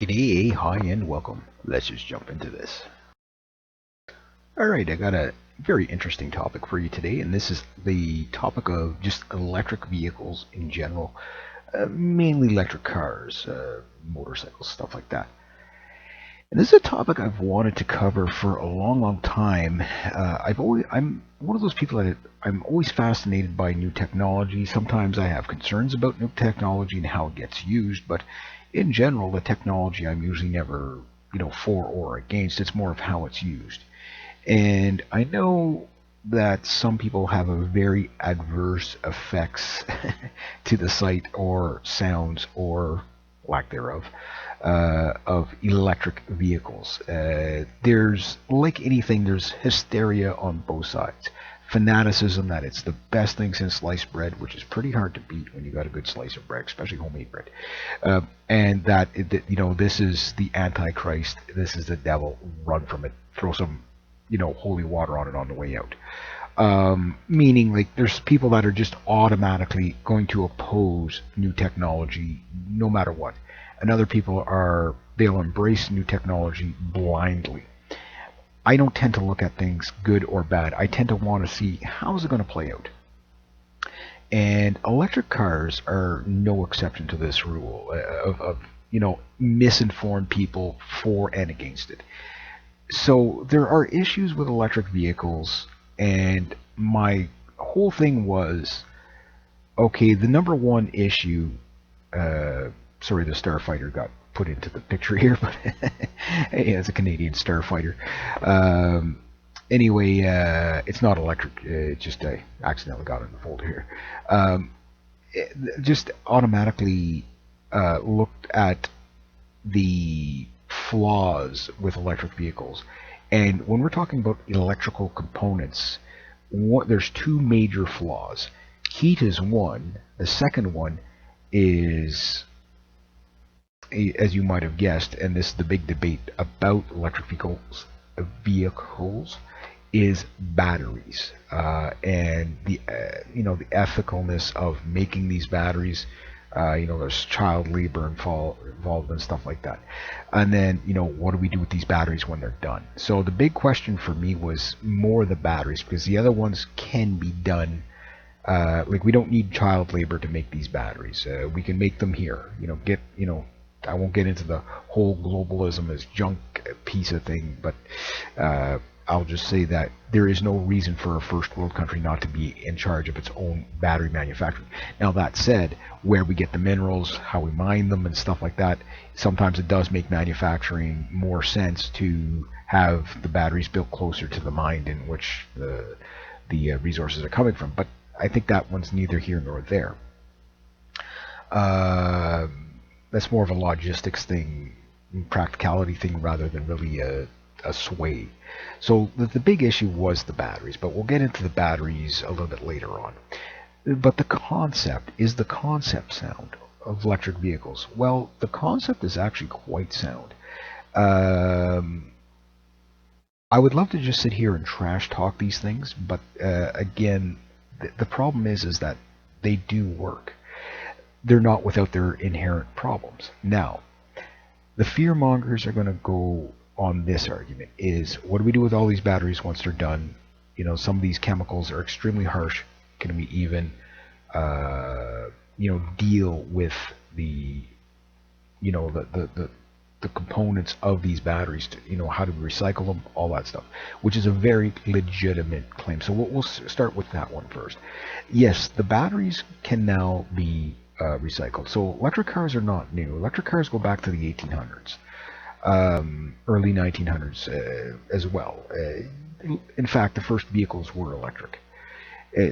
G'day, hi, and welcome. Let's just jump into this. Alright, I got a very interesting topic for you today, and this is the topic of just electric vehicles in general, mainly electric cars, motorcycles, stuff like that. And this is a topic I've wanted to cover for a long, long time. I'm one of those people that I'm always fascinated by new technology. Sometimes I have concerns about new technology and how it gets used, but in general, the technology I'm usually never, for or against. It's more of how it's used. And I know that some people have a very adverse effects to the sight or sounds or lack thereof of electric vehicles. There's, like anything, there's hysteria on both sides. Fanaticism that it's the best thing since sliced bread, which is pretty hard to beat when you got a good slice of bread, especially homemade bread. And that, this is the Antichrist, this is the devil, run from it, throw some, holy water on it on the way out. Meaning, like, there's people that are just automatically going to oppose new technology no matter what. And other people they'll embrace new technology blindly. I don't tend to look at things good or bad. I tend to want to see how is it going to play out. And electric cars are no exception to this rule of misinformed people for and against it. So there are issues with electric vehicles, and my whole thing was, okay, the number one issue, sorry, the Starfighter got put into the picture here, but yeah, it's a Canadian Starfighter. Anyway, it's not electric, it's just I accidentally got it in the folder here. Just automatically looked at the flaws with electric vehicles. And when we're talking about electrical components, there's two major flaws. Heat is one. The second one is, as you might have guessed, and this is the big debate about electric vehicles, is batteries and the the ethicalness of making these batteries. There's child labor involved and stuff like that. And then, what do we do with these batteries when they're done? So the big question for me was more the batteries, because the other ones can be done. Like, we don't need child labor to make these batteries. We can make them here. I won't get into the whole globalism as junk piece of thing, but I'll just say that there is no reason for a first world country not to be in charge of its own battery manufacturing. Now, that said, where we get the minerals, how we mine them and stuff like that, sometimes it does make manufacturing more sense to have the batteries built closer to the mine in which the resources are coming from. But I think that one's neither here nor there. That's more of a logistics thing, practicality thing, rather than really a sway. So the big issue was the batteries, but we'll get into the batteries a little bit later on. But the concept sound of electric vehicles? Well, the concept is actually quite sound. I would love to just sit here and trash talk these things, but again, the problem is that they do work. They're not without their inherent problems. Now, the fear mongers are going to go on this argument is, what do we do with all these batteries once they're done? Some of these chemicals are extremely harsh. Can we even deal with the components of these batteries to, how do we recycle them, all that stuff, which is a very legitimate claim. So we'll start with that one first. Yes, the batteries can now be recycled. So electric cars are not new. Electric cars go back to the 1800s. Early 1900s as well. In fact, the first vehicles were electric.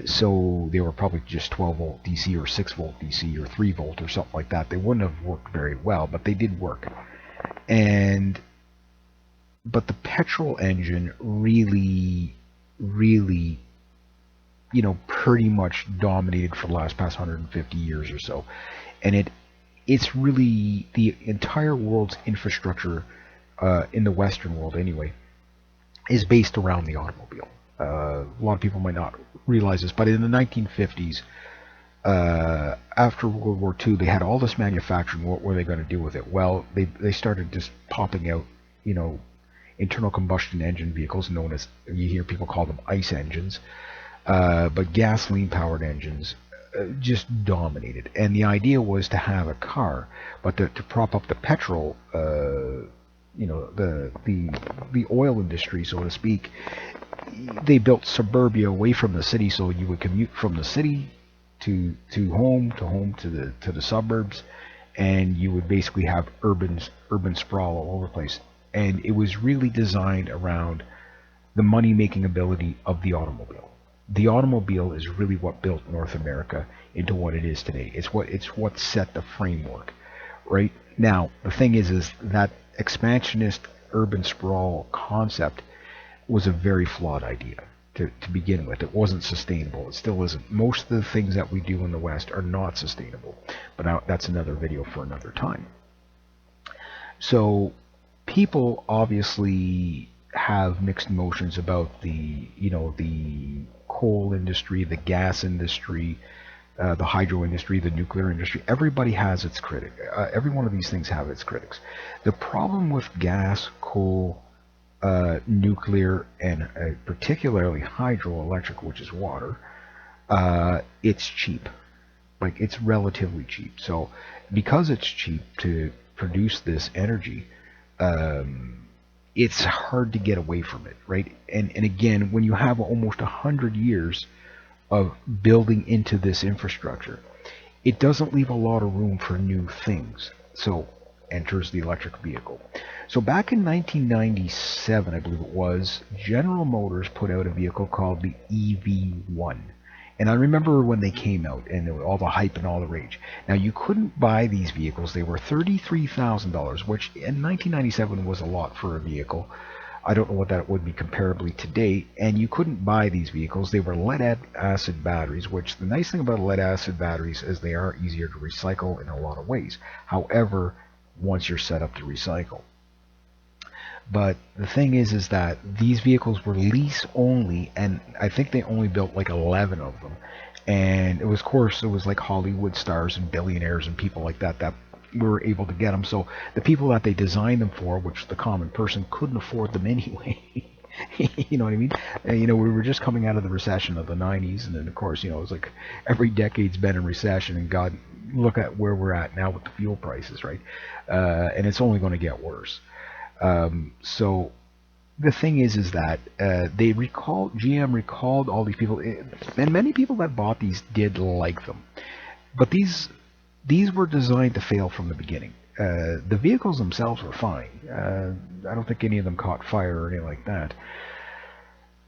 So they were probably just 12 volt DC or 6 volt DC or 3 volt or something like that. They wouldn't have worked very well, but they did work. But the petrol engine really, really, pretty much dominated for the past 150 years or so. And it's really the entire world's infrastructure, in the Western world anyway, is based around the automobile. A lot of people might not realize this, but in the 1950s, After World War II, they had all this manufacturing. What were they going to do with it? Well, they started just popping out, you know, internal combustion engine vehicles, known as, you hear people call them ICE engines, but gasoline-powered engines just dominated. And the idea was to have a car, but to prop up the petrol, you know, the oil industry, so to speak. They built suburbia away from the city, so you would commute from the city to home to the suburbs, and you would basically have urban sprawl all over the place. And it was really designed around the money-making ability of the automobile. The automobile is really what built North America into what it is today. It's what set the framework. Right now, the thing is that expansionist urban sprawl concept was a very flawed idea to begin with. It wasn't sustainable. It still isn't. Most of the things that we do in the West are not sustainable. But that's another video for another time. So people obviously have mixed emotions about the coal industry, the gas industry, the hydro industry, the nuclear industry. Everybody has its critic. Every one of these things have its critics. The problem with gas, coal, nuclear, and particularly hydroelectric, which is water, it's cheap. Like, it's relatively cheap. So because it's cheap to produce this energy, it's hard to get away from it, right? And again, when you have almost 100 years of building into this infrastructure, it doesn't leave a lot of room for new things. So enters the electric vehicle. So back in 1997, I believe it was, General Motors put out a vehicle called the EV1. And I remember when they came out, and there was all the hype and all the rage. Now, you couldn't buy these vehicles. They were $33,000, which in 1997 was a lot for a vehicle. I don't know what that would be comparably today. And you couldn't buy these vehicles. They were lead-acid batteries, which the nice thing about lead-acid batteries is they are easier to recycle in a lot of ways. However, once you're set up to recycle. But the thing is that these vehicles were lease only, and I think they only built like 11 of them. And it was, of course, it was like Hollywood stars and billionaires and people like that were able to get them. So the people that they designed them for, which the common person couldn't afford them anyway. You know what I mean? And, we were just coming out of the recession of the 90s, and then of course, it was like every decade's been in recession, and God, look at where we're at now with the fuel prices, right? And it's only going to get worse. So the thing is that GM recalled all these people, and many people that bought these did like them, but these were designed to fail from the beginning. The vehicles themselves were fine. I don't think any of them caught fire or anything like that.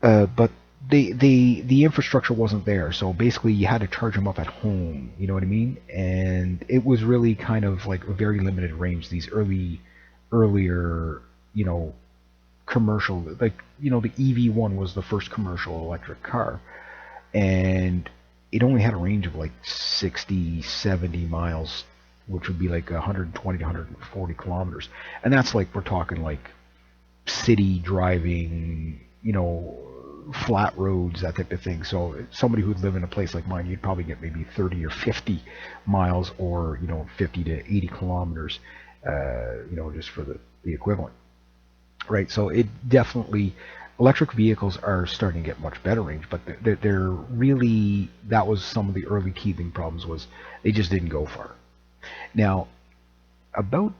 But the infrastructure wasn't there, so basically you had to charge them up at home. You know what I mean? And it was really kind of like a very limited range. These earlier, commercial, like, the EV1 was the first commercial electric car, and it only had a range of like 60, 70 miles, which would be like 120 to 140 kilometers. And that's like, we're talking like city driving, flat roads, that type of thing. So somebody who'd live in a place like mine, you'd probably get maybe 30 or 50 miles, or 50 to 80 kilometers, just for the equivalent, right? So it definitely, electric vehicles are starting to get much better range, but they're really, that was some of the early teething problems, was they just didn't go far. Now, about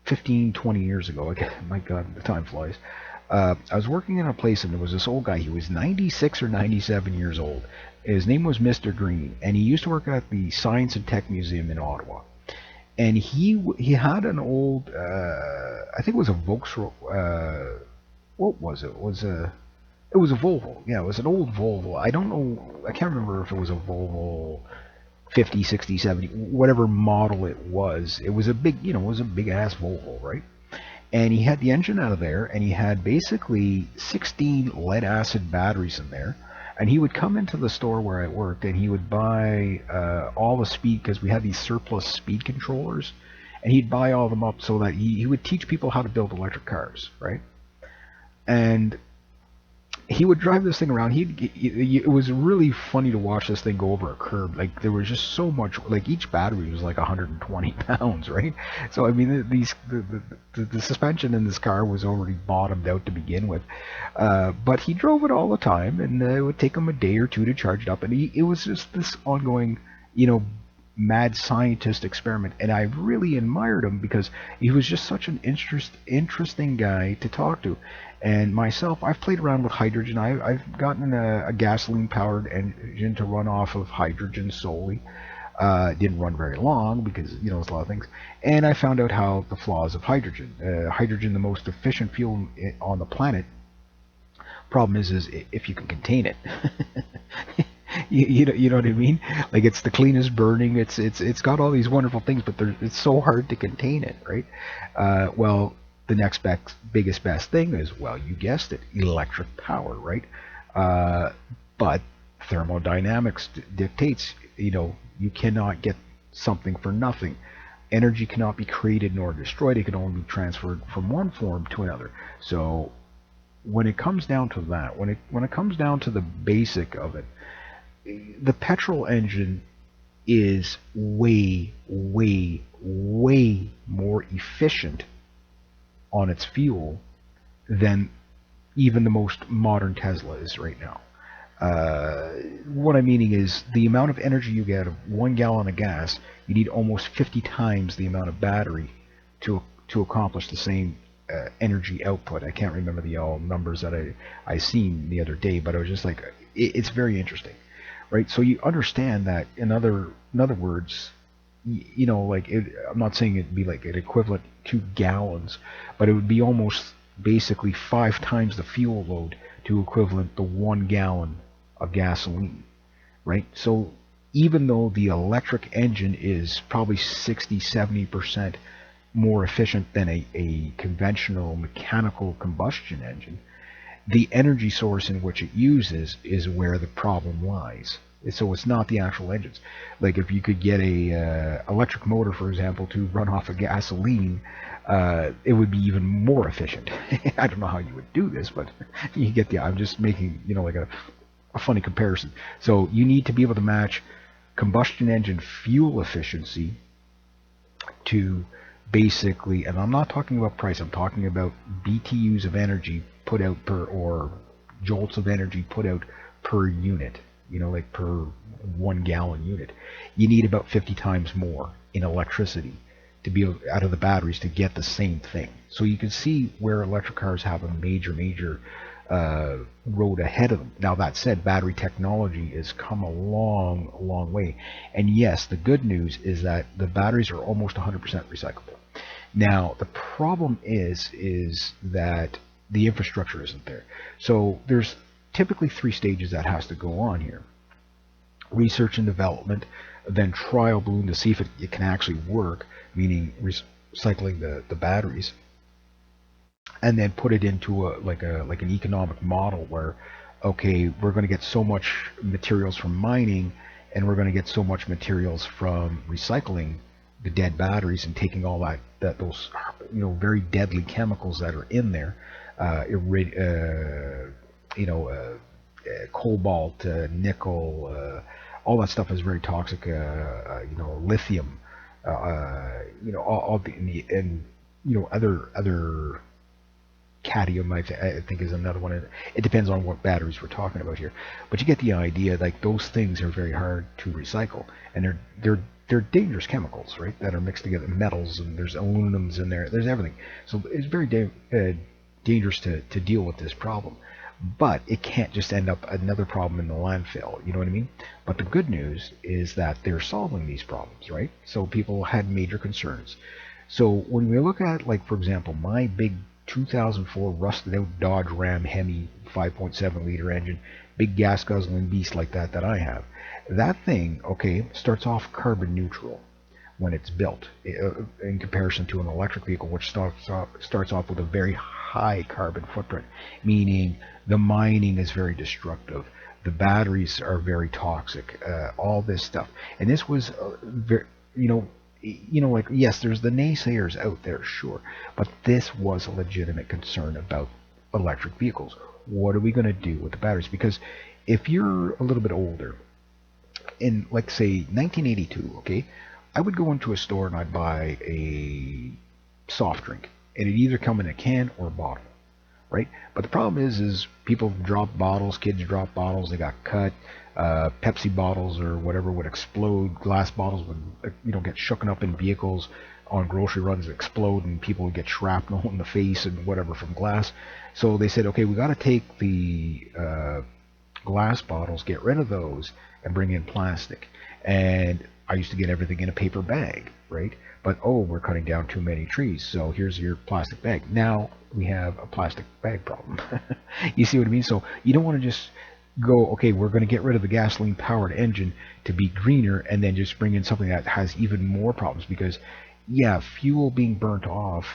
15, 20 years ago, my God, the time flies, I was working in a place, and there was this old guy. He was 96 or 97 years old. His name was Mr. Green, and he used to work at the Science and Tech Museum in Ottawa. And he had an old, I think it was a Volkswagen, what was it? It was a Volvo. Yeah, it was an old Volvo. I don't know, I can't remember if it was a Volvo 50, 60, 70, whatever model it was. It was a big, it was a big ass Volvo, right? And he had the engine out of there, and he had basically 16 lead acid batteries in there. And he would come into the store where I worked, and he would buy all the speed, because we had these surplus speed controllers, and he'd buy all of them up so that he would teach people how to build electric cars, right? And he would drive this thing around. It was really funny to watch this thing go over a curb. Like there was just so much. Like each battery was like 120 pounds, right? So I mean, the suspension in this car was already bottomed out to begin with. But he drove it all the time, and it would take him a day or two to charge it up. And it was just this ongoing, you know, mad scientist experiment, and I really admired him because he was just such an interesting guy to talk to. And myself, I've played around with hydrogen. I've gotten a gasoline-powered engine to run off of hydrogen solely. Didn't run very long because it's a lot of things. And I found out how the flaws of hydrogen. Hydrogen, the most efficient fuel on the planet. Problem is if you can contain it. You know what I mean? Like it's the cleanest burning. It's got all these wonderful things, but it's so hard to contain it, right? Well, the next biggest best thing is, well, you guessed it, electric power, right? But thermodynamics dictates, you cannot get something for nothing. Energy cannot be created nor destroyed. It can only be transferred from one form to another. So when it comes down to that, when it comes down to the basic of it, the petrol engine is way, way, way more efficient on its fuel than even the most modern Tesla is right now. What I'm meaning is the amount of energy you get of 1 gallon of gas, you need almost 50 times the amount of battery to accomplish the same energy output. I can't remember the numbers that I seen the other day, but I was just like, it's very interesting. Right, so you understand that in other words, like I'm not saying it'd be like an equivalent 2 gallons, but it would be almost basically 5 times the fuel load to equivalent the 1 gallon of gasoline, right? So even though the electric engine is probably 60-70% more efficient than a conventional mechanical combustion engine, the energy source in which it uses is where the problem lies. So it's not the actual engines. Like if you could get a electric motor, for example, to run off of gasoline, it would be even more efficient. I don't know how you would do this, but you get the. I'm just making like a funny comparison. So you need to be able to match combustion engine fuel efficiency to basically, and I'm not talking about price. I'm talking about BTUs of energy put out or jolts of energy put out per unit, like per 1 gallon unit. You need about 50 times more in electricity to be out of the batteries to get the same thing. So you can see where electric cars have a major road ahead of them. Now that said, battery technology has come a long way. And yes, the good news is that the batteries are almost 100% recyclable. Now the problem is that the infrastructure isn't there. So there's typically 3 stages that has to go on here: research and development, then trial balloon to see if it can actually work, meaning recycling the batteries, and then put it into like an economic model where, okay, we're going to get so much materials from mining, and we're going to get so much materials from recycling the dead batteries and taking all those very deadly chemicals that are in there, cobalt, nickel, all that stuff is very toxic. Lithium, all other cadmium, I think is another one. It depends on what batteries we're talking about here, but you get the idea. Like those things are very hard to recycle, and they're dangerous chemicals, right? That are mixed together, metals, and there's aluminums in there. There's everything. So it's very dangerous to deal with this problem. But it can't just end up another problem in the landfill, you know what I mean? But the good news is that they're solving these problems, right? So people had major concerns. So when we look at, like, for example, my big 2004 rusted out Dodge Ram Hemi 5.7 liter engine, big gas guzzling beast like that I have, that thing, okay, starts off carbon neutral when it's built in comparison to an electric vehicle, which starts off with a very high carbon footprint, meaning the mining is very destructive, the batteries are very toxic, all this stuff. And this was very, like, yes, there's the naysayers out there, sure, but this was a legitimate concern about electric vehicles. what are we going to do with the batteries? Because if you're a little bit older, in like say 1982, okay, I would go into a store and I'd buy a soft drink, and it'd either come in a can or a bottle, right? But the problem is people drop bottles, kids drop bottles, they got cut. Pepsi bottles or whatever would explode. Glass bottles would, get shooken up in vehicles on grocery runs, explode, and people would get shrapnel in the face and whatever from glass. So they said, okay, we got to take the glass bottles, get rid of those, and bring in plastic. And I used to get everything in a paper bag, right? But we're cutting down too many trees, so here's your plastic bag. Now we have a plastic bag problem. You see what I mean? So you don't want to just go, okay, we're going to get rid of the gasoline powered engine to be greener, and then just bring in something that has even more problems, because yeah, fuel being burnt off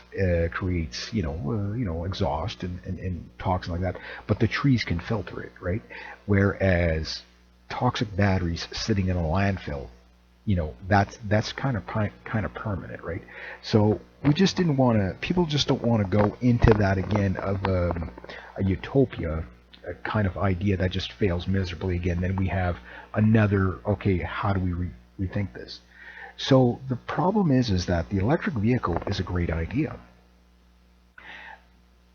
creates exhaust and toxin like that, but the trees can filter it, right? Whereas toxic batteries sitting in a landfill, that's kind of permanent, right? So we just didn't want to, people just don't want to go into that again of a utopia, a kind of idea that just fails miserably again. Then we have another, okay, how do we rethink this? So the problem is that the electric vehicle is a great idea.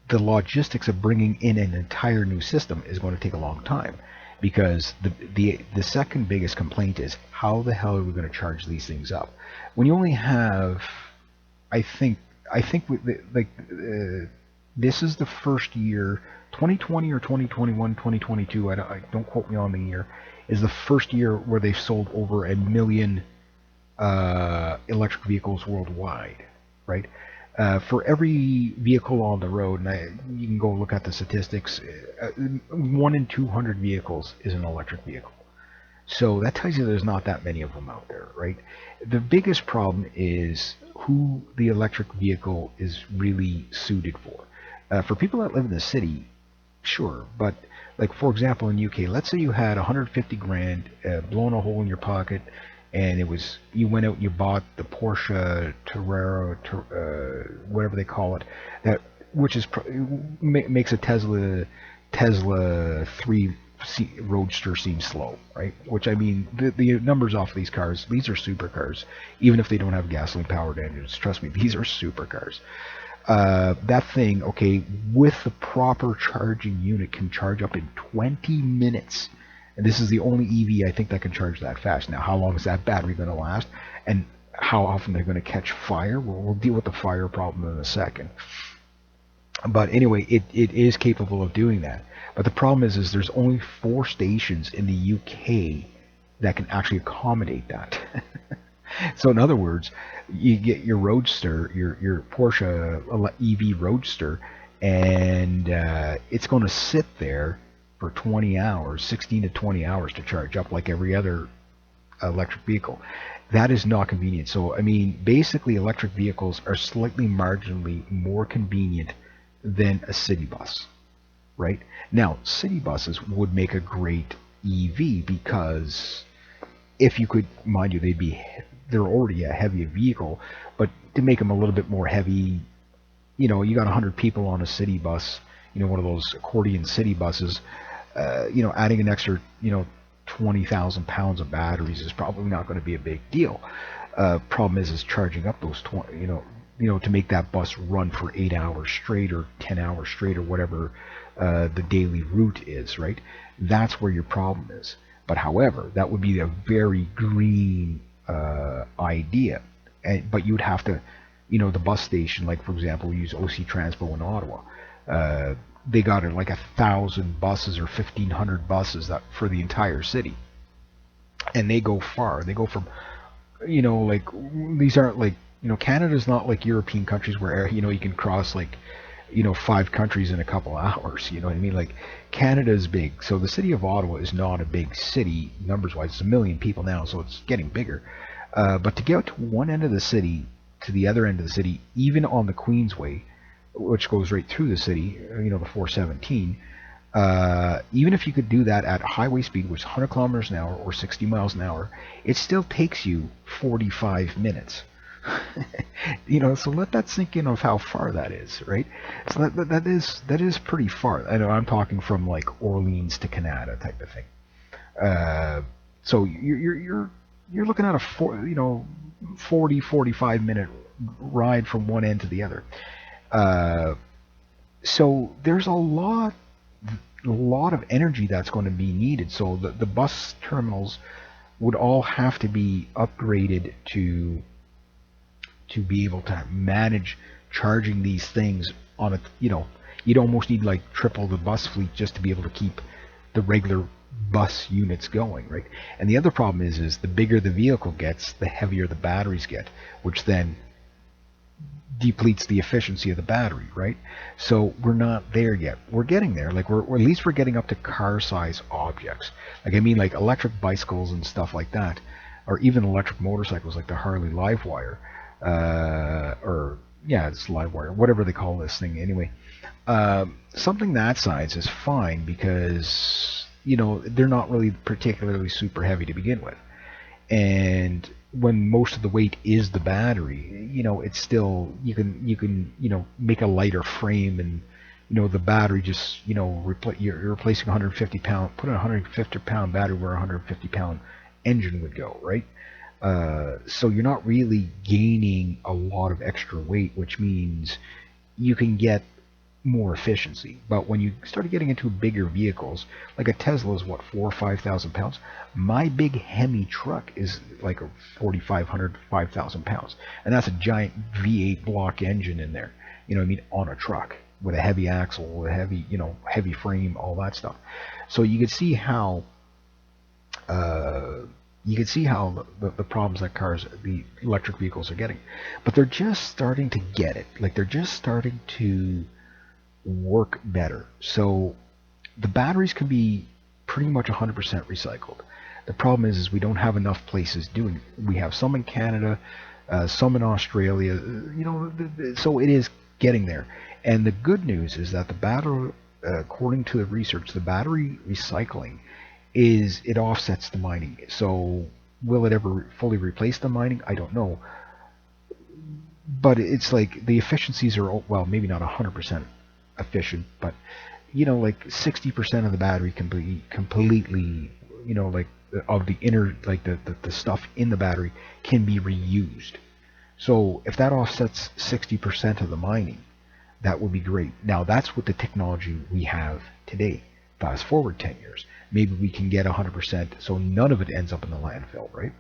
The logistics of bringing in an entire new system is going to take a long time, because the second biggest complaint is, how the hell are we going to charge these things up when you only have, I think this is the first year, 2020 or 2021, 2022, I don't quote me on the year, is the first year where they've sold over 1 million electric vehicles worldwide, right? For every vehicle on the road, and you can go look at the statistics, 1 in 200 vehicles is an electric vehicle. So that tells you there's not that many of them out there, right? The biggest problem is who the electric vehicle is really suited for. For people that live in the city, sure, but like for example in UK, let's say you had 150 grand blown a hole in your pocket, and you went out and you bought the Porsche Carrera, whatever they call it, which makes a Tesla 3 Roadster seem slow, right? Which, I mean, the numbers off of these cars, these are supercars, even if they don't have gasoline powered engines. Trust me, these are supercars. That thing, okay, with the proper charging unit, can charge up in 20 minutes. And this is the only EV I think that can charge that fast. Now, how long is that battery going to last? And how often they're going to catch fire? We'll deal with the fire problem in a second. But anyway, it is capable of doing that. But the problem is there's only 4 stations in the UK that can actually accommodate that. So in other words, you get your Roadster, your Porsche EV Roadster, and it's going to sit there for 20 hours, 16 to 20 hours to charge up like every other electric vehicle. That is not convenient. So, I mean, basically electric vehicles are slightly marginally more convenient than a city bus, right? Now, city buses would make a great EV because if you could, mind you, they're already a heavy vehicle, but to make them a little bit more heavy, you got 100 people on a city bus, one of those accordion city buses, adding an extra, 20,000 pounds of batteries is probably not going to be a big deal. Problem is charging up those 20, to make that bus run for 8 hours straight or 10 hours straight or whatever the daily route is, right? That's where your problem is. But however, that would be a very green idea. But you would have to, the bus station, like for example, we use OC Transpo in Ottawa. They got like 1,000 buses or 1,500 buses that for the entire city, and they go far. They go from, like these aren't like, Canada's not like European countries where you can cross like 5 countries in a couple hours. You know what I mean? Like Canada is big, so the city of Ottawa is not a big city numbers wise. It's 1 million people now, so it's getting bigger. But to get to one end of the city to the other end of the city, even on the Queensway, which goes right through the city, the 417, even if you could do that at highway speed, which is 100 kilometers an hour or 60 miles an hour, it still takes you 45 minutes. So let that sink in of how far that is, right? So that is pretty far. I know I'm talking from like Orleans to Canada type of thing. Uh, so you're looking at a 40-45 minute ride from one end to the other. Uh, so there's a lot of energy that's going to be needed. So the bus terminals would all have to be upgraded to be able to manage charging these things on a, you'd almost need like triple the bus fleet just to be able to keep the regular bus units going, right? And the other problem is the bigger the vehicle gets, the heavier the batteries get, which then depletes the efficiency of the battery, right? So we're not there yet. We're getting there. Like at least we're getting up to car-size objects. Like I mean, like electric bicycles and stuff like that, or even electric motorcycles like the Harley Livewire, or yeah, it's Livewire, whatever they call this thing anyway. Something that size is fine because they're not really particularly super heavy to begin with, and when most of the weight is the battery, it's still you can make a lighter frame, and the battery just you're replacing 150 pound, put a 150 pound battery where a 150 pound engine would go, right? So you're not really gaining a lot of extra weight, which means you can get more efficiency. But when you start getting into bigger vehicles, like a Tesla is what, 4 or 5 thousand pounds. My big Hemi truck is like a 4,500, 5,000 pounds, and that's a giant V8 block engine in there. I mean, on a truck with a heavy axle, with a heavy frame, all that stuff. So you can see how. The problems that the electric vehicles are getting, but they're just starting to get it. Like they're just starting to work better. So the batteries can be pretty much 100% recycled. The problem is we don't have enough places doing it. We have some in Canada, some in Australia, so it is getting there. And the good news is that the battery, according to the research, the battery recycling it offsets the mining. So will it ever fully replace the mining? I don't know. But it's like the efficiencies are, well, maybe not 100% efficient, but like 60% of the battery can be completely, like of the inner, like the stuff in the battery can be reused. So if that offsets 60% of the mining, that would be great. Now that's with the technology we have today. Fast forward 10 years, maybe we can get 100%, so none of it ends up in the landfill, right?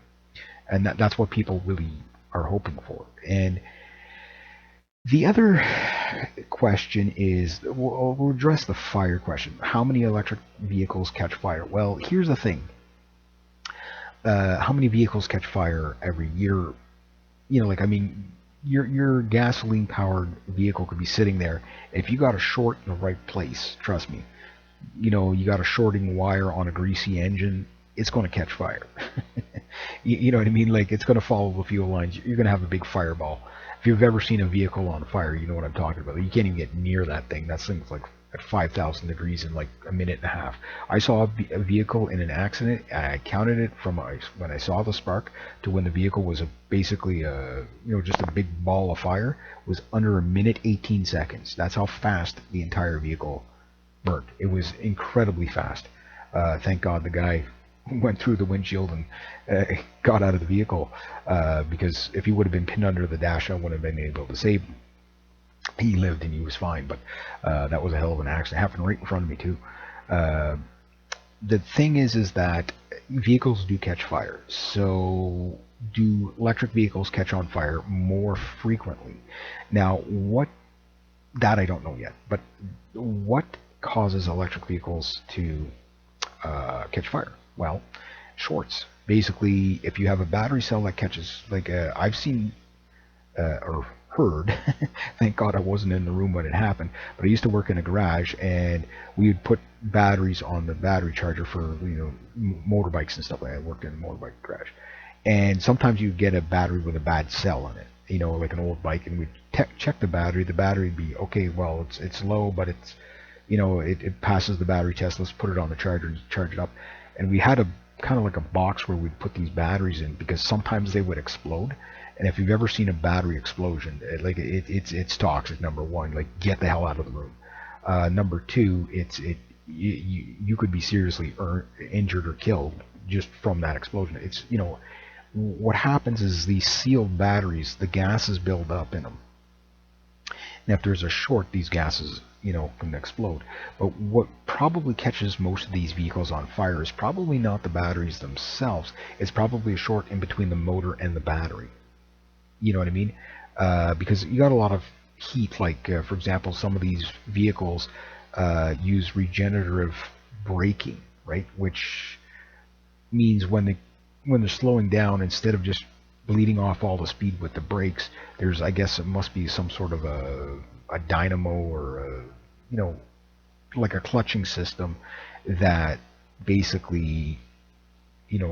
And that's what people really are hoping for. And the other question is, we'll address the fire question. How many electric vehicles catch fire? Well, here's the thing. How many vehicles catch fire every year? Like, I mean, your gasoline-powered vehicle could be sitting there. If you got a short in the right place, trust me, you got a shorting wire on a greasy engine, it's going to catch fire. You know what I mean? Like, it's going to follow the fuel lines. You're going to have a big fireball. If you've ever seen a vehicle on fire, you know what I'm talking about. You can't even get near that thing. That thing's like at 5,000 degrees in like a minute and a half. I saw a vehicle in an accident. I counted it from when I saw the spark to when the vehicle was basically just a big ball of fire. It was under a minute 18 seconds. That's how fast the entire vehicle burnt. It was incredibly fast. Thank God the guy went through the windshield and got out of the vehicle, because if he would have been pinned under the dash, I wouldn't have been able to save him. He lived and he was fine, but that was a hell of an accident. It happened right in front of me too. The thing is that vehicles do catch fire. So do electric vehicles catch on fire more frequently? Now, that I don't know yet, but what causes electric vehicles to catch fire? Well, shorts. Basically, if you have a battery cell that catches, like I've seen or heard, thank God I wasn't in the room when it happened, but I used to work in a garage, and we would put batteries on the battery charger for motorbikes and stuff like that. I worked in a motorbike garage, and sometimes you'd get a battery with a bad cell on it, like an old bike, and we'd check the battery. The battery would be okay. Well, it's low, but it's it passes the battery test. Let's put it on the charger and charge it up. And we had a kind of like a box where we'd put these batteries in, because sometimes they would explode, And if you've ever seen a battery explosion, it's toxic. Number one, like get the hell out of the room. Number two, you could be seriously injured or killed just from that explosion. It's, what happens is these sealed batteries, the gases build up in them. And if there's a short, these gases, can explode. But what probably catches most of these vehicles on fire is probably not the batteries themselves. It's probably a short in between the motor and the battery. You know what I mean? Because you got a lot of heat, like, for example, some of these vehicles use regenerative braking, right? Which means when they're slowing down, instead of just bleeding off all the speed with the brakes, there's, I guess it must be some sort of a dynamo or like a clutching system that basically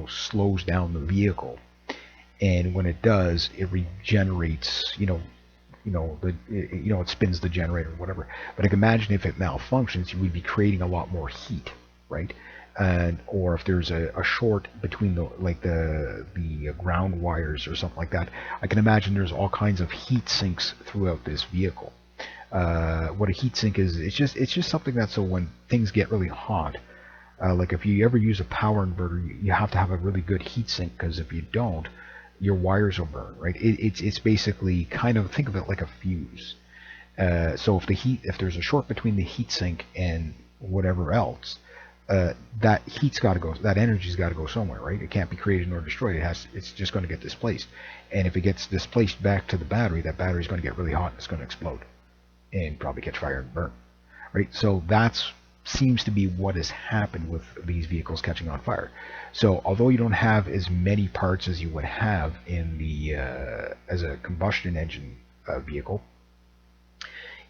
slows down the vehicle. And when it does, it regenerates, it spins the generator or whatever. But I can imagine if it malfunctions, you would be creating a lot more heat, right? And or if there's a short between the ground wires or something like that, I can imagine there's all kinds of heat sinks throughout this vehicle. What a heat sink is, it's just something that, so when things get really hot, like if you ever use a power inverter, you have to have a really good heat sink, because if you don't, your wires will burn, right? It's basically, kind of think of it like a fuse. So if there's a short between the heatsink and whatever else, that heat's got to go, that energy's got to go somewhere, right? It can't be created nor destroyed. It's just going to get displaced, and if it gets displaced back to the battery, that battery's going to get really hot and it's going to explode and probably catch fire and burn, right? So that's seems to be what has happened with these vehicles catching on fire. So although you don't have as many parts as you would have in the as a combustion engine vehicle,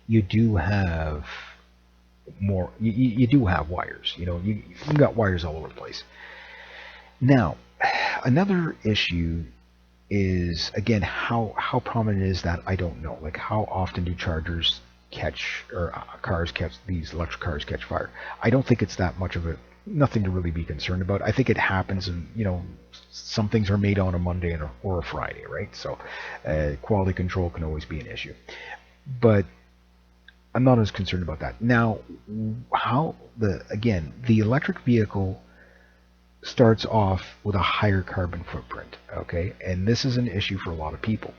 you do have more. You do have wires. You got wires all over the place. Now, another issue is, again, how prominent is that? I don't know. Like, how often do chargers catch, or these electric cars catch fire? I don't think it's that much of nothing to really be concerned about. I think it happens, and some things are made on a Monday or a Friday, right? So quality control can always be an issue, but I'm not as concerned about that. Now, the electric vehicle starts off with a higher carbon footprint, okay? And this is an issue for a lot of people,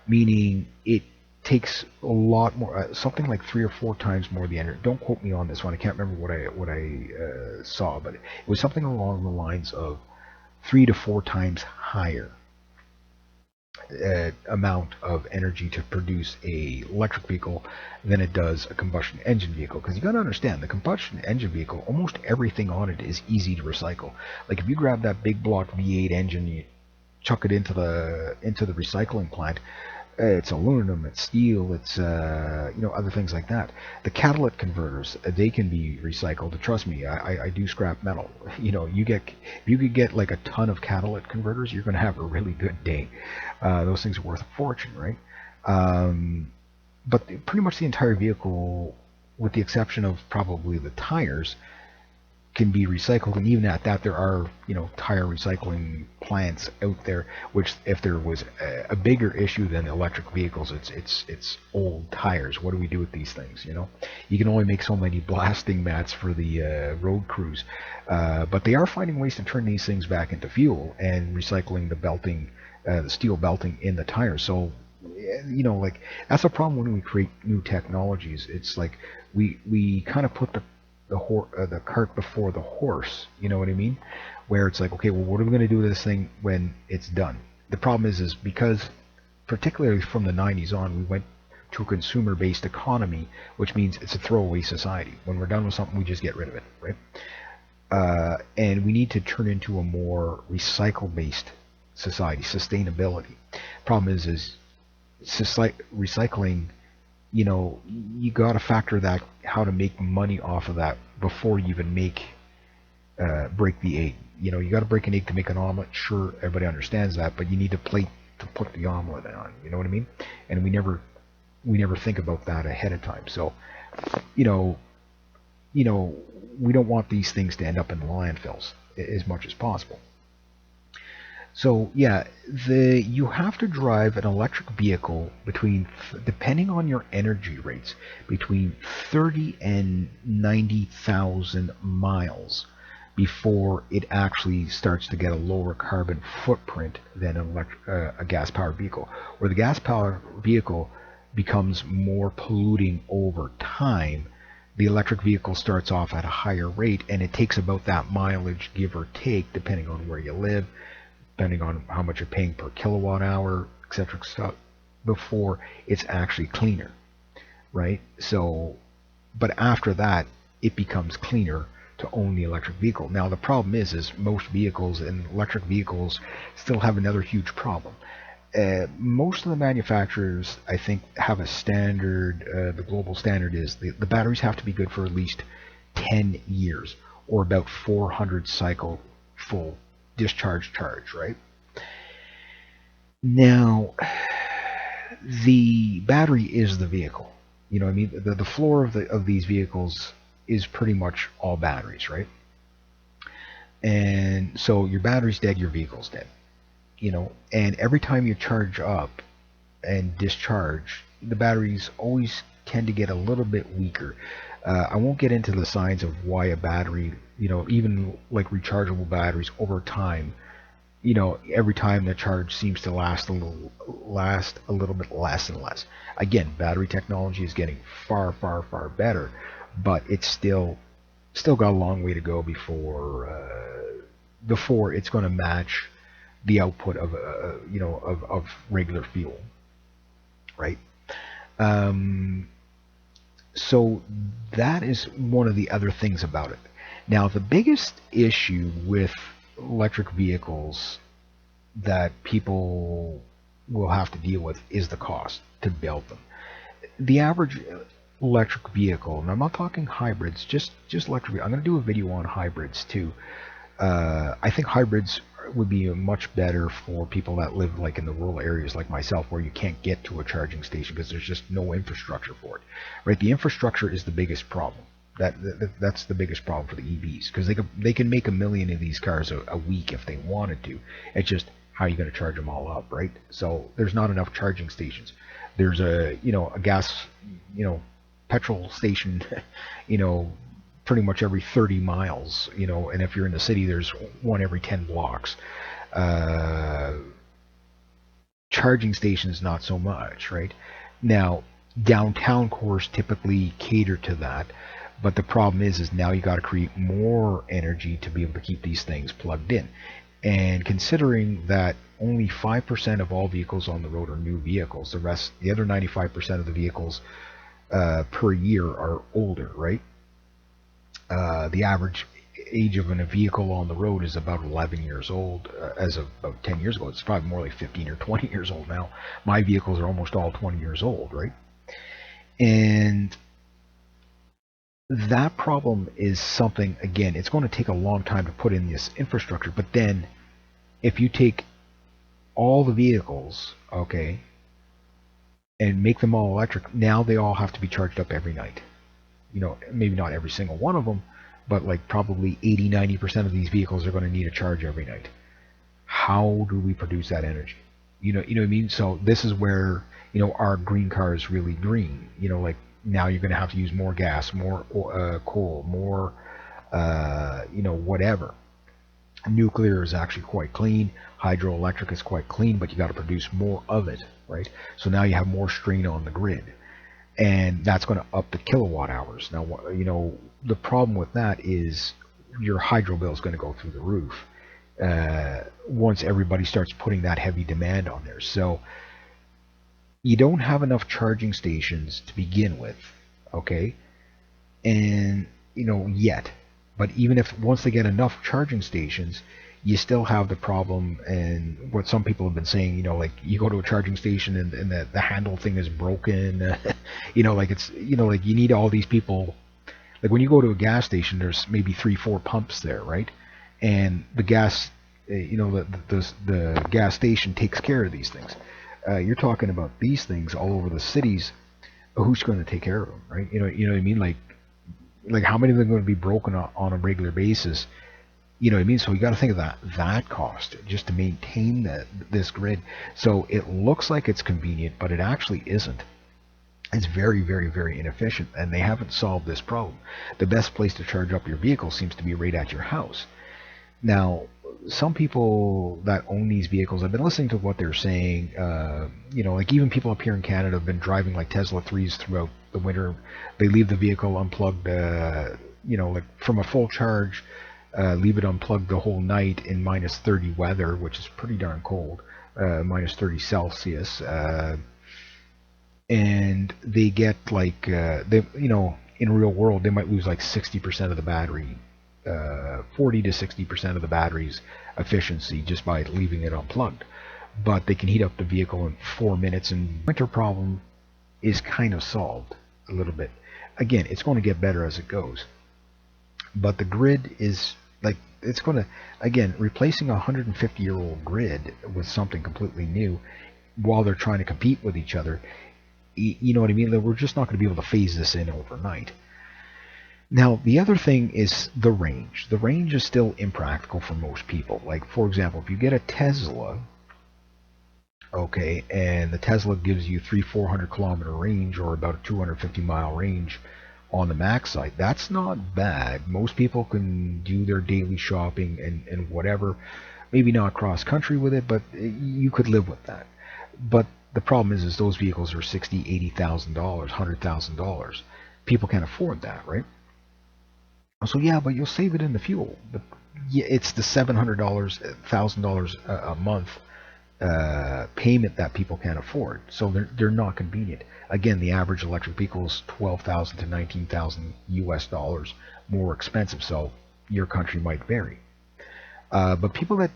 meaning it takes a lot more, something like 3 or 4 times more the energy. Don't quote me on this one. I can't remember what I saw, but it was something along the lines of 3 to 4 times higher amount of energy to produce a electric vehicle than it does a combustion engine vehicle. Because you got to understand, the combustion engine vehicle, almost everything on it is easy to recycle. Like if you grab that big block V8 engine, you chuck it into the recycling plant, it's aluminum, it's steel, it's other things like that. The catalytic converters, they can be recycled. Trust me, I do scrap metal. If you could get like a ton of catalytic converters, you're going to have a really good day. Those things are worth a fortune, right? But pretty much the entire vehicle, with the exception of probably the tires, can be recycled. And even at that, there are tire recycling plants out there, which, if there was a bigger issue than electric vehicles, it's old tires. What do we do with these things? You can only make so many blasting mats for the road crews, but they are finding ways to turn these things back into fuel and recycling the belting, the steel belting in the tires. So like, that's a problem when we create new technologies. It's like we kind of put the cart before the horse, you know what I mean? Where it's like, okay, well, what are we going to do with this thing when it's done? The problem is because, particularly from the 90s on, we went to a consumer-based economy, which means it's a throwaway society. When we're done with something, we just get rid of it, right? And we need to turn into a more recycle-based society, sustainability. Problem is recycling, you got to factor that, how to make money off of that before you even break the egg. You got to break an egg to make an omelet. Sure, everybody understands that, but you need a plate to put the omelet on. You know what I mean? And we never think about that ahead of time. So, we don't want these things to end up in landfills as much as possible. So yeah, you have to drive an electric vehicle between, depending on your energy rates, between 30 and 90,000 miles before it actually starts to get a lower carbon footprint than a gas-powered vehicle. Where the gas-powered vehicle becomes more polluting over time, the electric vehicle starts off at a higher rate, and it takes about that mileage, give or take, depending on where you live, depending on how much you're paying per kilowatt hour, etc. stuff, before it's actually cleaner, right? So, but after that, it becomes cleaner to own the electric vehicle. Now, the problem is most vehicles and electric vehicles still have another huge problem. Most of the manufacturers, I think, have a standard. The global standard is the batteries have to be good for at least 10 years, or about 400 cycle full discharge charge, right? Now, the battery is the vehicle. You know what I mean? The floor of these vehicles is pretty much all batteries, right? And so your battery's dead, your vehicle's dead. You know, and every time you charge up and discharge, the batteries always tend to get a little bit weaker. I won't get into the signs of why a battery, even like rechargeable batteries over time, every time the charge seems to last a little bit less and less. Again, battery technology is getting far, far, far better, but it's still got a long way to go before it's going to match the output of of regular fuel, right? Um, so that is one of the other things about it. Now, the biggest issue with electric vehicles that people will have to deal with is the cost to build them. The average electric vehicle, and I'm not talking hybrids, just electric. I'm going to do a video on hybrids too. I think hybrids would be much better for people that live like in the rural areas like myself, where you can't get to a charging station because there's just no infrastructure for it. Right? The infrastructure is the biggest problem. That's the biggest problem for the EVs, because they can make a million of these cars a week if they wanted to. It's just how are you going to charge them all up, right? So there's not enough charging stations. There's a gas, petrol station, you know, pretty much every 30 miles, and if you're in the city, there's one every 10 blocks. Uh, Charging stations, not so much, right? Now, downtown cores typically cater to that, but the problem is now you got to create more energy to be able to keep these things plugged in. And considering that only 5% of all vehicles on the road are new vehicles, the other 95% of the vehicles per year are older, right? The average age of a vehicle on the road is about 11 years old. As of about 10 years ago, it's probably more like 15 or 20 years old now. My vehicles are almost all 20 years old, right? And that problem is something, again, it's going to take a long time to put in this infrastructure. But then if you take all the vehicles, okay, and make them all electric, now they all have to be charged up every night. Maybe not every single one of them, but like probably 80-90% of these vehicles are going to need a charge every night. How do we produce that energy? You know what I mean? So this is where, our green car is really green. Like now you're going to have to use more gas, more coal, more, whatever. Nuclear is actually quite clean. Hydroelectric is quite clean, but you got to produce more of it, right? So now you have more strain on the grid, and that's going to up the kilowatt hours. Now, the problem with that is your hydro bill is going to go through the roof once everybody starts putting that heavy demand on there. So you don't have enough charging stations to begin with, okay? And yet, but even if once they get enough charging stations, you still have the problem, and what some people have been saying, like you go to a charging station and the handle thing is broken, like it's, like you need all these people. Like when you go to a gas station, there's maybe 3-4 pumps there, right? And the gas, the gas station takes care of these things. You're talking about these things all over the cities. Who's going to take care of them, right? You know what I mean? Like how many of them are going to be broken on a regular basis? You know what I mean? So you got to think of that cost just to maintain this grid. So it looks like it's convenient, but it actually isn't. It's very, very, very inefficient, and they haven't solved this problem. The best place to charge up your vehicle seems to be right at your house. Now, some people that own these vehicles, I've been listening to what they're saying. Like even people up here in Canada have been driving like Tesla 3s throughout the winter. They leave the vehicle unplugged, like from a full charge, leave it unplugged the whole night in minus 30 weather, which is pretty darn cold, minus 30 Celsius. And they get like, in real world, they might lose like 60% of the battery 40 to 60% of the battery's efficiency just by leaving it unplugged. But they can heat up the vehicle in 4 minutes, and winter problem is kind of solved a little bit. Again, it's going to get better as it goes. But the grid is like, it's going to, again, replacing a 150-year-old grid with something completely new while they're trying to compete with each other, you know what I mean? We're just not going to be able to phase this in overnight. Now, the other thing is the range. The range is still impractical for most people. Like, for example, if you get a Tesla, okay, and the Tesla gives you 300-400 kilometer range, or about a 250-mile range on the max side, that's not bad. Most people can do their daily shopping and whatever. Maybe not cross country with it, but you could live with that. But the problem is those vehicles are $60,000, $80,000, $100,000. People can't afford that, right? So yeah, but you'll save it in the fuel. But yeah, it's the $700, $1,000 a month payment that people can't afford. So they're not convenient. Again, the average electric vehicle is $12,000 to $19,000 US dollars more expensive. So your country might vary. But people that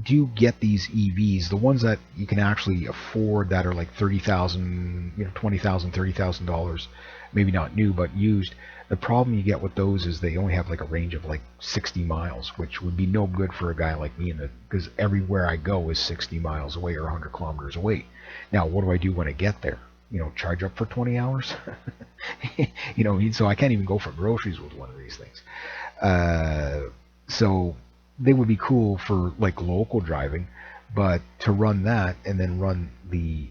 do get these EVs, the ones that you can actually afford that are like $30,000, $20,000, $30,000, maybe not new but used. The problem you get with those is they only have like a range of like 60 miles, which would be no good for a guy like me, because everywhere I go is 60 miles away or 100 kilometers away. Now, what do I do when I get there? Charge up for 20 hours? So I can't even go for groceries with one of these things. So they would be cool for like local driving, but to run that and then run the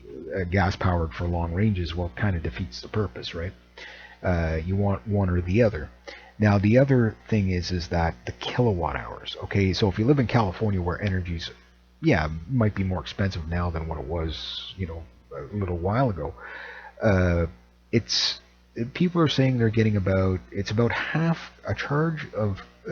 gas powered for long ranges, well, kind of defeats the purpose, right? You want one or the other. Now, the other thing is that the kilowatt hours. Okay, so if you live in California, where energy's, might be more expensive now than what it was, a little while ago. People are saying they're getting it's about half a charge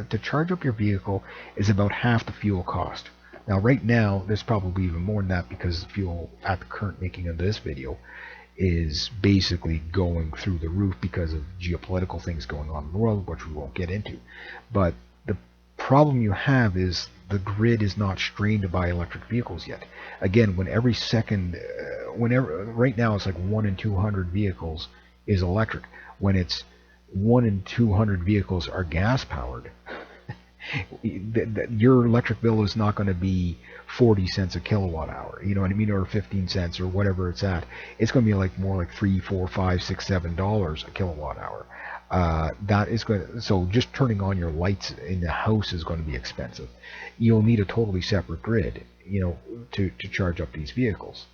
to charge up your vehicle is about half the fuel cost. Now, right now, there's probably even more than that, because the fuel at the current making of this video is basically going through the roof because of geopolitical things going on in the world, which we won't get into. But the problem you have is the grid is not strained to buy electric vehicles yet. Again, when every second, right now it's like 1 in 200 vehicles is electric. When it's 1 in 200 vehicles are gas powered, your electric bill is not going to be 40 cents a kilowatt hour, you know what I mean, or 15 cents or whatever it's at. It's going to be like more like $3, $4, $5, $6, $7 a kilowatt hour. That is going to, so just turning on your lights in the house is going to be expensive. You'll need a totally separate grid, to charge up these vehicles,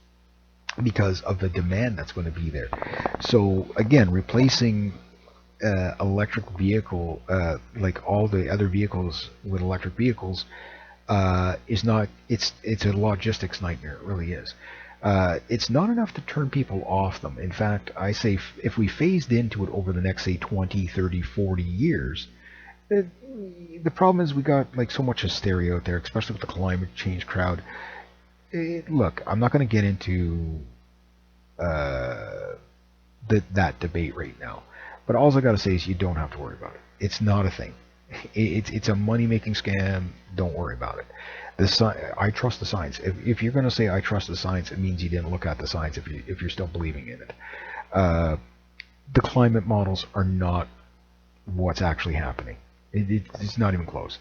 because of the demand that's going to be there. So again, replacing electric vehicle, like all the other vehicles with electric vehicles, is not, it's a logistics nightmare. It really is. It's not enough to turn people off them. In fact, I say if we phased into it over the next, say, 20, 30, 40 years, the problem is we got like so much hysteria out there, especially with the climate change crowd. Look, I'm not going to get into that debate right now. But all I got to say is you don't have to worry about it. It's not a thing. It's a money-making scam. Don't worry about it. I trust the science. If you're going to say I trust the science, it means you didn't look at the science if you're still believing in it. The climate models are not what's actually happening. It's not even close.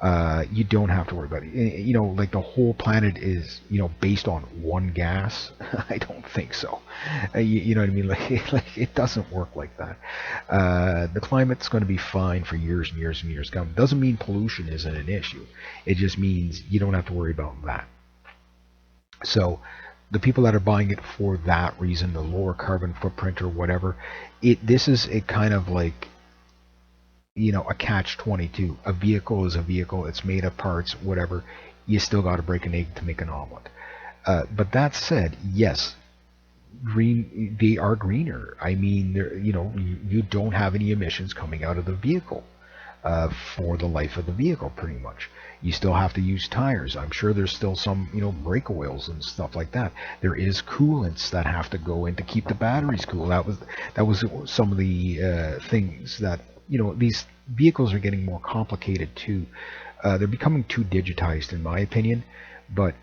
You don't have to worry about it. You know, like the whole planet is, you know, based on one gas. I don't think so. You know what I mean? Like it doesn't work like that. The climate's going to be fine for years and years and years to come. Doesn't mean pollution isn't an issue. It just means you don't have to worry about that. So the people that are buying it for that reason, the lower carbon footprint or whatever, this is a kind of like, you know, a catch-22. A vehicle is a vehicle. It's made of parts, whatever. You still got to break an egg to make an omelet. But that said, yes, they are greener. I mean, you know, you don't have any emissions coming out of the vehicle for the life of the vehicle, pretty much. You still have to use tires. I'm sure there's still some, you know, brake oils and stuff like that. There is coolants that have to go in to keep the batteries cool. That was some of the things that, you know, these vehicles are getting more complicated too. They're becoming too digitized, in my opinion, but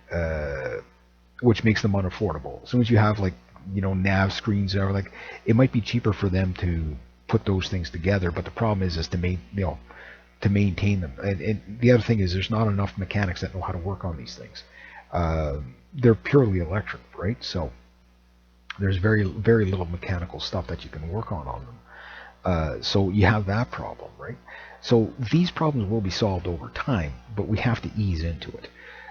which makes them unaffordable. As soon as you have, like, you know, nav screens, or like, it might be cheaper for them to put those things together, but the problem is to maintain them. And the other thing is, there's not enough mechanics that know how to work on these things. They're purely electric, right? So there's very little mechanical stuff that you can work on them. So you have that problem, right? So these problems will be solved over time, but we have to ease into it.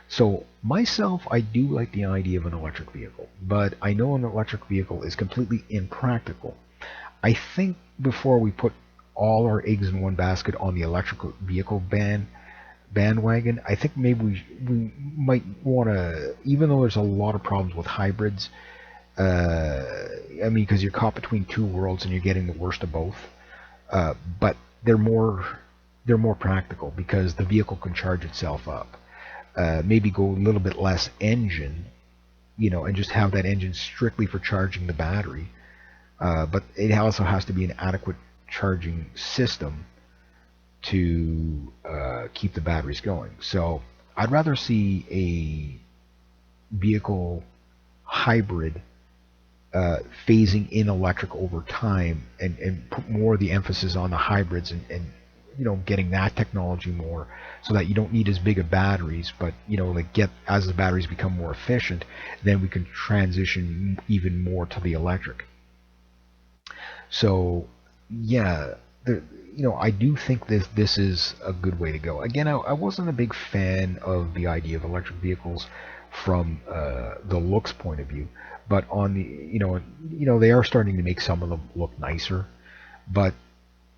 So myself, I do like the idea of an electric vehicle, but I know an electric vehicle is completely impractical. I think before we put all our eggs in one basket on the electric vehicle bandwagon, I think maybe we might want to, even though there's a lot of problems with hybrids, I mean, because you're caught between two worlds and you're getting the worst of both. But they're more practical because the vehicle can charge itself up. Maybe go a little bit less engine, you know, and just have that engine strictly for charging the battery. But it also has to be an adequate charging system to keep the batteries going. So I'd rather see a vehicle hybrid phasing in electric over time, and put more of the emphasis on the hybrids, and you know, getting that technology more, so that you don't need as big of batteries, but, you know, like, as the batteries become more efficient, then we can transition even more to the electric. So yeah, you know, I do think this is a good way to go. Again, I wasn't a big fan of the idea of electric vehicles from the looks point of view, but on the, you know, they are starting to make some of them look nicer. But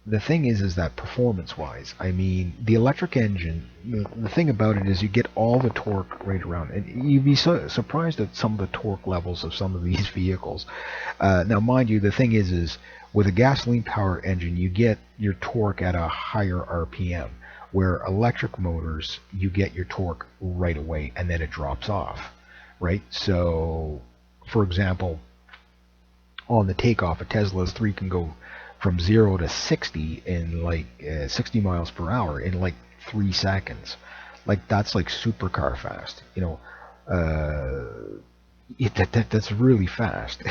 the thing is that performance-wise, I mean, the electric engine, the thing about it is you get all the torque right around, and you'd be surprised at some of the torque levels of some of these vehicles. Now, mind you, the thing is with a gasoline-powered engine, you get your torque at a higher RPM, where electric motors, you get your torque right away, and then it drops off, right? So, for example, on the takeoff, a Tesla's 3 can go from 0 to 60 in like 60 miles per hour in like 3 seconds. Like, that's like supercar fast, you know. That's really fast.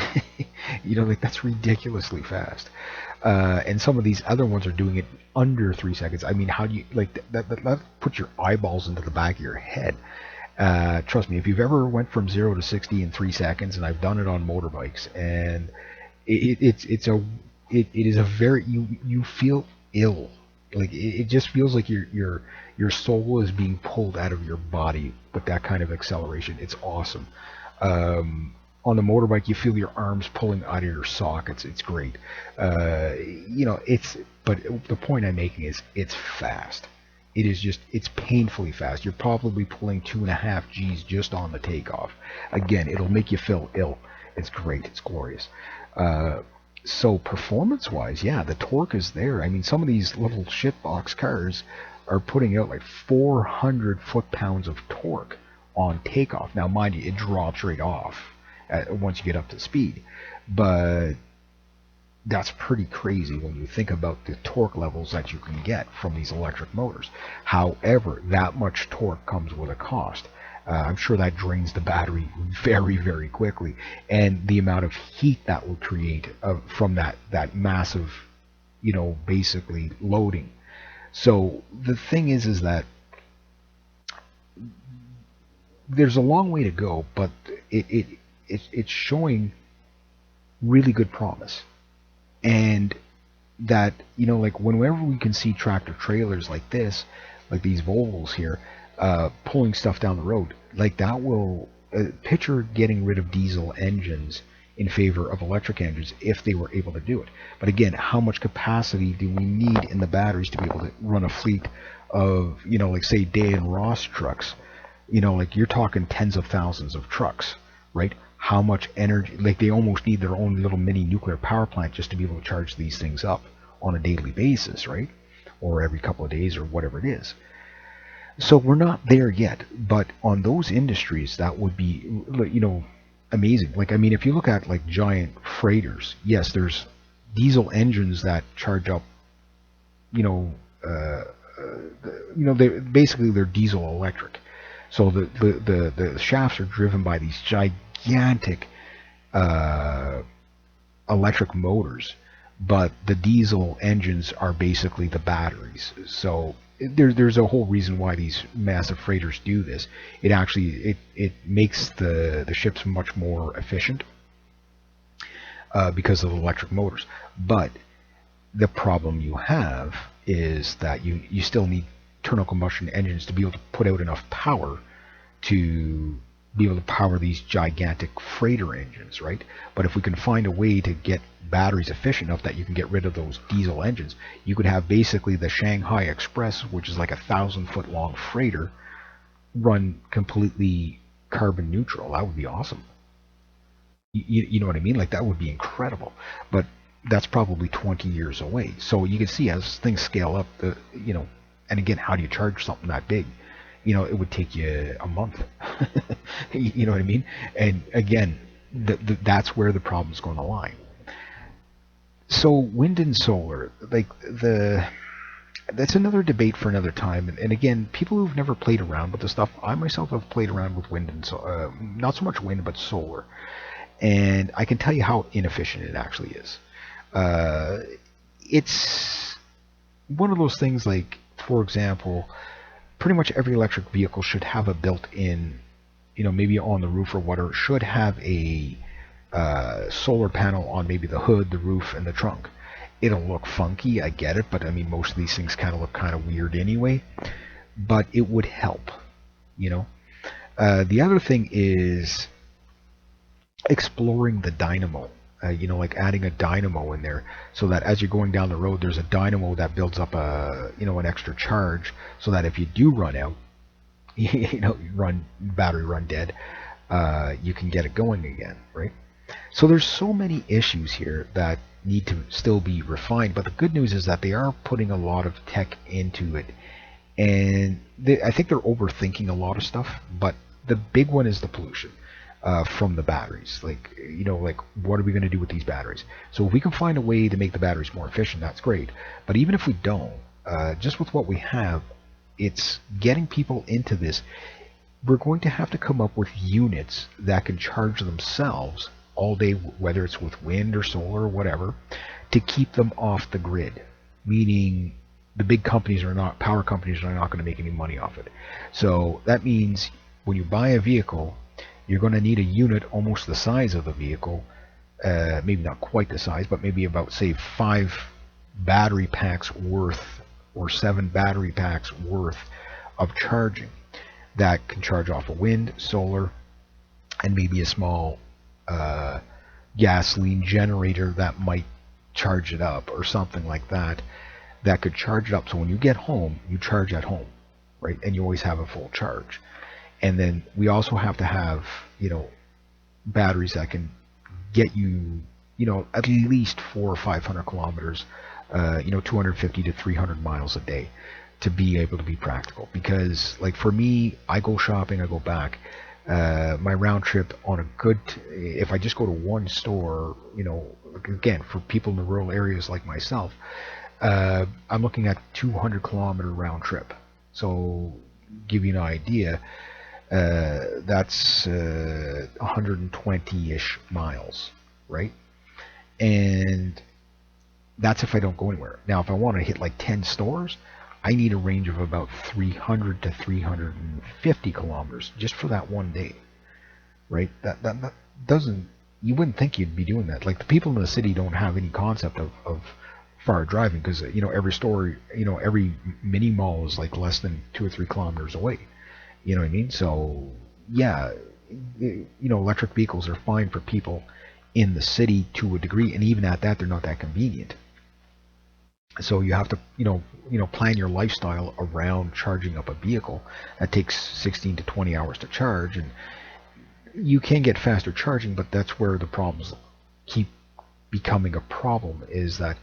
You know, like, that's ridiculously fast. And some of these other ones are doing it under 3 seconds. I mean, how do you, like, that put your eyeballs into the back of your head. Trust me, if you've ever went from 0 to 60 in 3 seconds, and I've done it on motorbikes, and it is a very, you feel ill. Like, it just feels like your soul is being pulled out of your body with that kind of acceleration. It's awesome. On the motorbike, you feel your arms pulling out of your sockets. It's great. You know, but the point I'm making is, it's fast. It is just, it's painfully fast. You're probably pulling 2.5 Gs just on the takeoff. Again, it'll make you feel ill. It's great. It's glorious. So performance-wise, yeah, the torque is there. I mean, some of these little shitbox cars are putting out like 400 foot-pounds of torque on takeoff. Now, mind you, it drops right off once you get up to speed. But that's pretty crazy when you think about the torque levels that you can get from these electric motors. However, that much torque comes with a cost. I'm sure that drains the battery very, very quickly, and the amount of heat that will create from that massive, you know, basically loading. So the thing is that there's a long way to go, but it's showing really good promise. And that, like whenever we can see tractor trailers like this, like these Volvos here, pulling stuff down the road, like that will picture getting rid of diesel engines in favor of electric engines if they were able to do it. But again, how much capacity do we need in the batteries to be able to run a fleet of, like say Day and Ross trucks? Like you're talking tens of thousands of trucks, right? How much energy, like they almost need their own little mini nuclear power plant just to be able to charge these things up on a daily basis, right? Or every couple of days or whatever it is. So we're not there yet, but on those industries, that would be, amazing. Like, I mean, if you look at like giant freighters, yes, there's diesel engines that charge up, you know, uh, they basically they're diesel electric. So the shafts are driven by these gigantic uh, electric motors, but the diesel engines are basically the batteries. So there's a whole reason why these massive freighters do this. It actually it makes the ships much more efficient because of the electric motors. But the problem you have is that you still need internal combustion engines to be able to put out enough power to be able to power these gigantic freighter engines, right? But if we can find a way to get batteries efficient enough that you can get rid of those diesel engines, you could have basically the Shanghai Express, which is like 1,000-foot long freighter, run completely carbon neutral. That would be awesome. You know what I mean? Like that would be incredible. But that's probably 20 years away. So you can see as things scale up, and again, how do you charge something that big? It would take you a month. You know what I mean? And again, that's where the problem's going to lie. So wind and solar, like that's another debate for another time. And again, people who've never played around with the stuff, I myself have played around with wind and not so much wind, but solar. And I can tell you how inefficient it actually is. Uh, it's one of those things like, for example, pretty much every electric vehicle should have a built-in, maybe on the roof or whatever, should have a solar panel on maybe the hood, the roof, and the trunk. It'll look funky, I get it, but I mean, most of these things kind of look kind of weird anyway. But it would help, you know. The other thing is exploring the dynamo. Like adding a dynamo in there, so that as you're going down the road, there's a dynamo that builds up an extra charge, so that if you do run out, battery run dead, you can get it going again, right? So there's so many issues here that need to still be refined, but the good news is that they are putting a lot of tech into it, and I think they're overthinking a lot of stuff, but the big one is the pollution. From the batteries, like what are we going to do with these batteries? So if we can find a way to make the batteries more efficient, that's great. But even if we don't, just with what we have, it's getting people into this. We're going to have to come up with units that can charge themselves all day, whether it's with wind or solar or whatever, to keep them off the grid. Meaning the big companies power companies are not going to make any money off it. So that means when you buy a vehicle, you're going to need a unit almost the size of the vehicle, maybe not quite the size, but maybe about, say, 5 battery packs worth or 7 battery packs worth of charging that can charge off of wind, solar, and maybe a small gasoline generator that might charge it up or something like that, that could charge it up. So when you get home, you charge at home, right? And you always have a full charge. And then we also have to have, batteries that can get you, at least 400 or 500 kilometers, 250 to 300 miles a day to be able to be practical. Because, like, for me, I go shopping, I go back. My round trip on if I just go to one store, again, for people in the rural areas like myself, I'm looking at 200-kilometer round trip. So, give you an idea. That's 120-ish miles, right? And that's if I don't go anywhere. Now, if I want to hit like 10 stores, I need a range of about 300 to 350 kilometers just for that one day, right? That doesn't, you wouldn't think you'd be doing that. Like the people in the city don't have any concept of far driving because every store, every mini mall is like less than 2 or 3 kilometers away. You know what I mean? So yeah, electric vehicles are fine for people in the city to a degree, and even at that, they're not that convenient. So you have to, plan your lifestyle around charging up a vehicle that takes 16 to 20 hours to charge, and you can get faster charging, but that's where the problems keep becoming a problem. Is that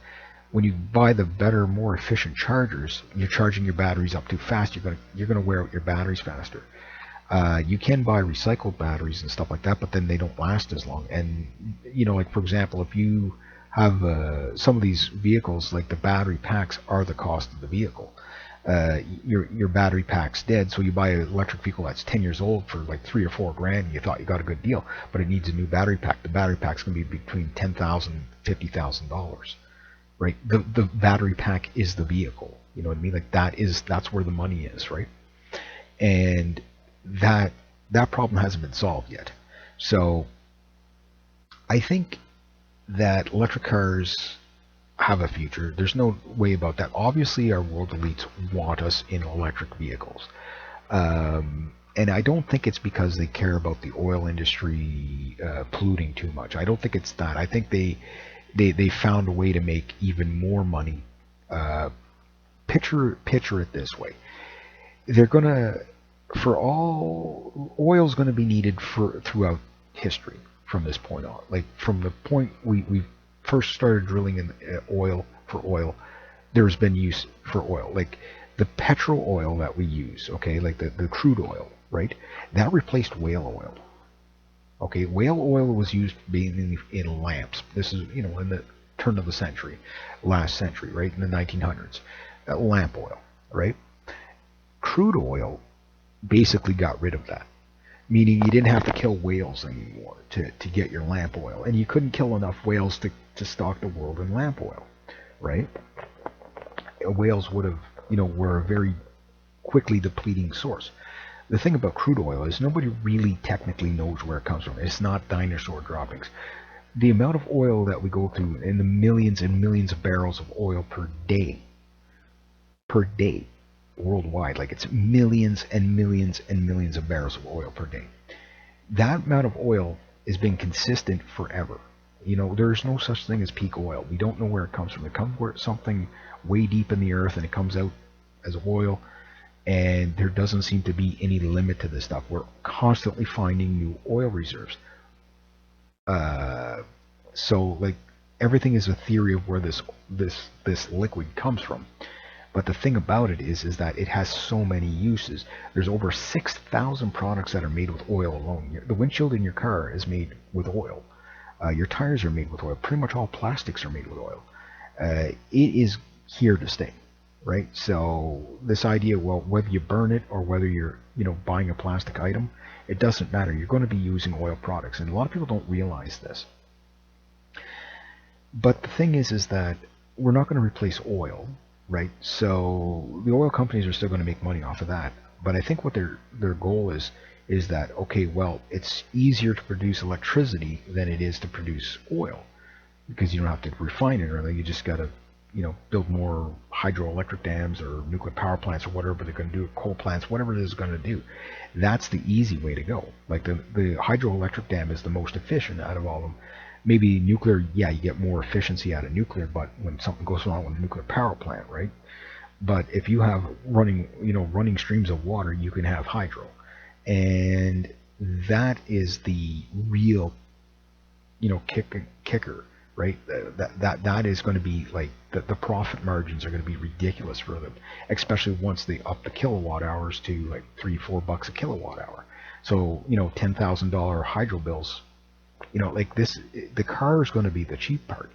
when you buy the better, more efficient chargers, you're charging your batteries up too fast. You're gonna wear out your batteries faster. You can buy recycled batteries and stuff like that, but then they don't last as long. And like for example, if you have some of these vehicles, like the battery packs are the cost of the vehicle. Your battery pack's dead, so you buy an electric vehicle that's 10 years old for like 3 or 4 grand. And you thought you got a good deal, but it needs a new battery pack. The battery pack's gonna be between $10,000 and $50,000, right? The battery pack is the vehicle. You know what I mean? Like that's where the money is, right? And that problem hasn't been solved yet. So I think that electric cars have a future. There's no way about that. Obviously, our world elites want us in electric vehicles. And I don't think it's because they care about the oil industry polluting too much. I don't think it's that. I think they found a way to make even more money. Picture it this way. They're gonna, for all, oil's going to be needed for throughout history from this point on. Like from the point we first started drilling in oil, there's been use for oil. Like the petrol oil that we use, okay, like the crude oil, right? That replaced whale oil. Okay, whale oil was used being in lamps. This is, in the turn of the century, last century, right, in the 1900s. Lamp oil, right? Crude oil basically got rid of that, meaning you didn't have to kill whales anymore to get your lamp oil, and you couldn't kill enough whales to stock the world in lamp oil, right? Whales would have, were a very quickly depleting source. The thing about crude oil is nobody really technically knows where it comes from. It's not dinosaur droppings. The amount of oil that we go through in the millions and millions of barrels of oil per day, worldwide, like it's millions and millions and millions of barrels of oil per day. That amount of oil has been consistent forever. There's no such thing as peak oil. We don't know where it comes from. It comes from something way deep in the earth, and it comes out as oil, and there doesn't seem to be any limit to this stuff. We're constantly finding new oil reserves. So like everything is a theory of where this liquid comes from. But the thing about it is that it has so many uses. There's over 6,000 products that are made with oil alone. The windshield in your car is made with oil. Your tires are made with oil. Pretty much all plastics are made with oil. It is here to stay, right? So this idea, well, whether you burn it or whether you're, buying a plastic item, it doesn't matter. You're going to be using oil products, and a lot of people don't realize this. But the thing is that we're not going to replace oil, right? So the oil companies are still going to make money off of that. But I think what their goal is that, okay, well, it's easier to produce electricity than it is to produce oil, because you don't have to refine it, or you just got to, build more hydroelectric dams or nuclear power plants or whatever they're going to do, coal plants, whatever it is going to do. That's the easy way to go. Like the hydroelectric dam is the most efficient out of all of them. Maybe nuclear, yeah, you get more efficiency out of nuclear, but when something goes wrong with a nuclear power plant, right? But if you have running streams of water, you can have hydro. And that is the real, kicker, right? That is going to be like the profit margins are going to be ridiculous for them, especially once they up the kilowatt hours to like $3-4 a kilowatt hour. So $10,000 hydro bills. Like this, the car is going to be the cheap part,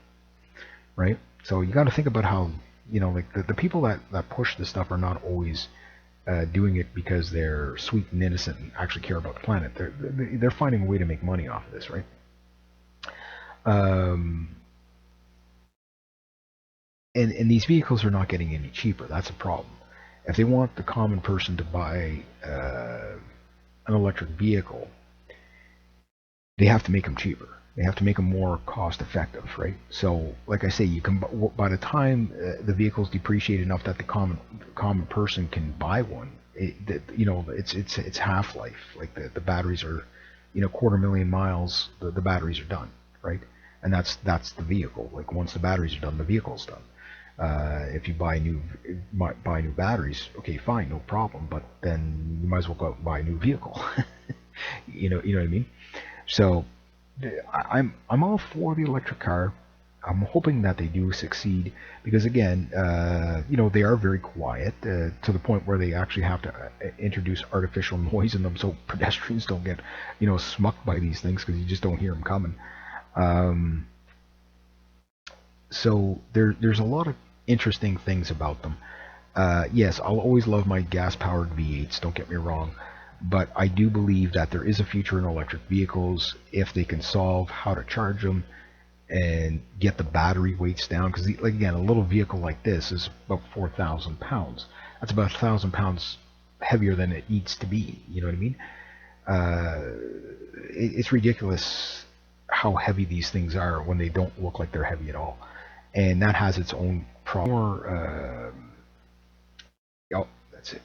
right? So you got to think about how, like the people that push this stuff are not always doing it because they're sweet and innocent and actually care about the planet. They're finding a way to make money off of this, right? And these vehicles are not getting any cheaper. That's a problem. If they want the common person to buy an electric vehicle, they have to make them cheaper. They have to make them more cost effective, right? So, like I say, you can, by the time the vehicle's depreciated enough that the common person can buy one, it's half life. Like the batteries are, 250,000 miles, the batteries are done, right? And that's the vehicle. Like once the batteries are done, the vehicle's done. If you buy new batteries, okay, fine, no problem. But then you might as well go out and buy a new vehicle. You know what I mean? So I'm all for the electric car. I'm hoping that they do succeed because again, they are very quiet to the point where they actually have to introduce artificial noise in them so pedestrians don't get, smucked by these things because you just don't hear them coming. Um, so there's a lot of interesting things about them. Yes, I'll always love my gas-powered V8s, don't get me wrong, but I do believe that there is a future in electric vehicles if they can solve how to charge them and get the battery weights down. Because, like, again, a little vehicle like this is about 4,000 pounds. That's about 1,000 pounds heavier than it needs to be. You know what I mean? Uh, it's ridiculous how heavy these things are when they don't look like they're heavy at all, and that has its own problem. Oh, that's it.